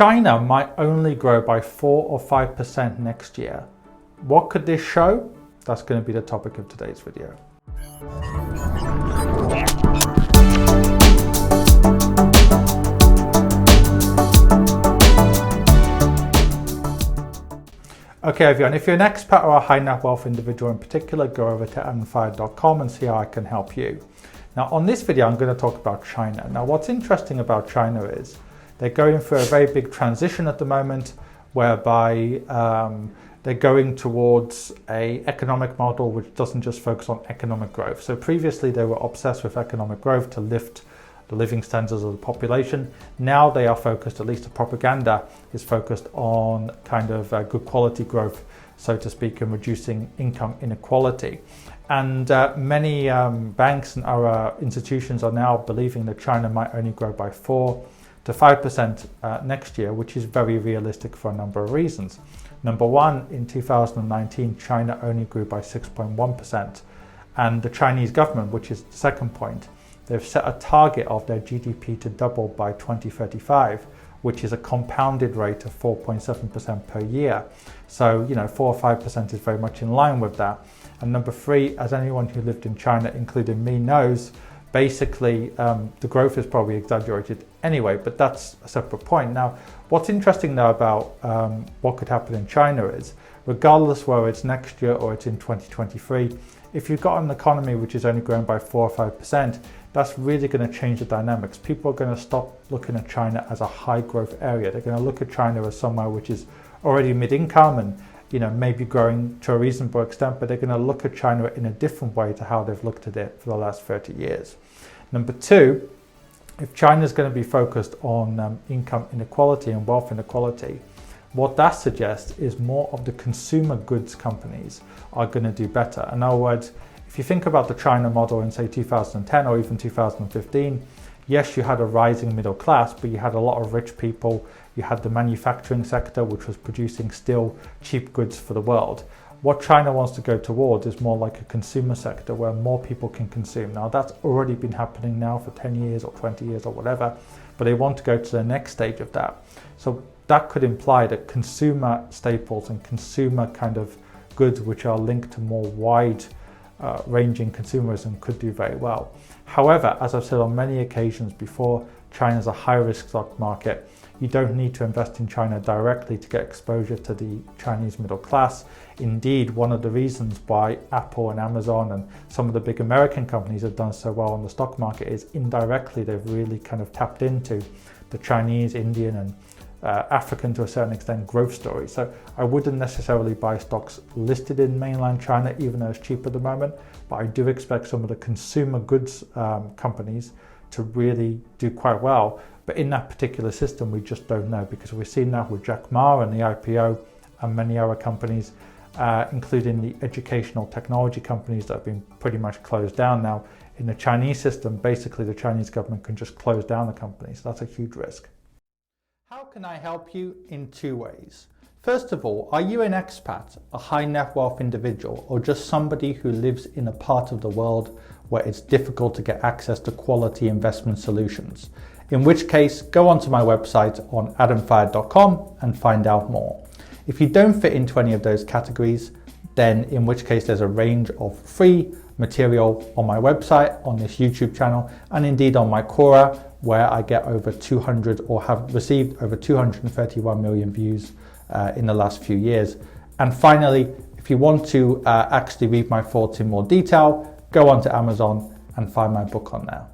China might only grow by 4 or 5% next year. What could this show? That's going to be the topic of today's video. Okay everyone, if you're an expat or a high net wealth individual in particular, go over to adamfire.com and see how I can help you. Now on this video I'm going to talk about China. Now what's interesting about China is they're going through a very big transition at the moment whereby they're going towards an economic model which doesn't just focus on economic growth. So previously they were obsessed with economic growth to lift the living standards of the population. Now they are focused, at least the propaganda is focused on kind of good quality growth, so to speak, and reducing income inequality. And many banks and other institutions are now believing that China might only grow by 4 to 5% next year, which is very realistic for a number of reasons. Number one, in 2019, China only grew by 6.1%. And the Chinese government, which is the second point, they've set a target of their GDP to double by 2035, which is a compounded rate of 4.7% per year. So, 4 or 5% is very much in line with that. And number three, as anyone who lived in China, including me, knows, basically the growth is probably exaggerated anyway, but that's a separate point. Now, what's interesting though about what could happen in China is, regardless whether it's next year or it's in 2023, if you've got an economy which is only growing by 4 or 5%, that's really going to change the dynamics. People are going to stop looking at China as a high growth area. They're going to look at China as somewhere which is already mid-income and maybe growing to a reasonable extent, but they're going to look at China in a different way to how they've looked at it for the last 30 years. Number two, if China is going to be focused on income inequality and wealth inequality, what that suggests is more of the consumer goods companies are going to do better. In other words, if you think about the China model in say 2010 or even 2015, yes, you had a rising middle class, but you had a lot of rich people. You had the manufacturing sector, which was producing still cheap goods for the world. What China wants to go towards is more like a consumer sector where more people can consume. Now that's already been happening now for 10 years or 20 years or whatever, but they want to go to the next stage of that. So that could imply that consumer staples and consumer kind of goods which are linked to more wide ranging consumerism could do very well. However, as I've said on many occasions before, China's a high risk stock market. You don't need to invest in China directly to get exposure to the Chinese middle class. Indeed, one of the reasons why Apple and Amazon and some of the big American companies have done so well on the stock market is indirectly they've really kind of tapped into the Chinese, Indian and African to a certain extent growth story. So I wouldn't necessarily buy stocks listed in mainland China, even though it's cheap at the moment, but I do expect some of the consumer goods companies to really do quite well. But in that particular system, we just don't know, because we've seen that with Jack Ma and the IPO and many other companies, including the educational technology companies that have been pretty much closed down now. In the Chinese system, basically the Chinese government can just close down the companies. That's a huge risk. How can I help you? In two ways. First of all, are you an expat, a high net wealth individual, or just somebody who lives in a part of the world where it's difficult to get access to quality investment solutions? In which case, go onto my website on adamfire.com and find out more. If you don't fit into any of those categories, then in which case there's a range of free material on my website, on this YouTube channel, and indeed on my Quora, where I get over 200 or have received over 231 million views in the last few years. And finally, if you want to actually read my thoughts in more detail, go onto Amazon and find my book on there.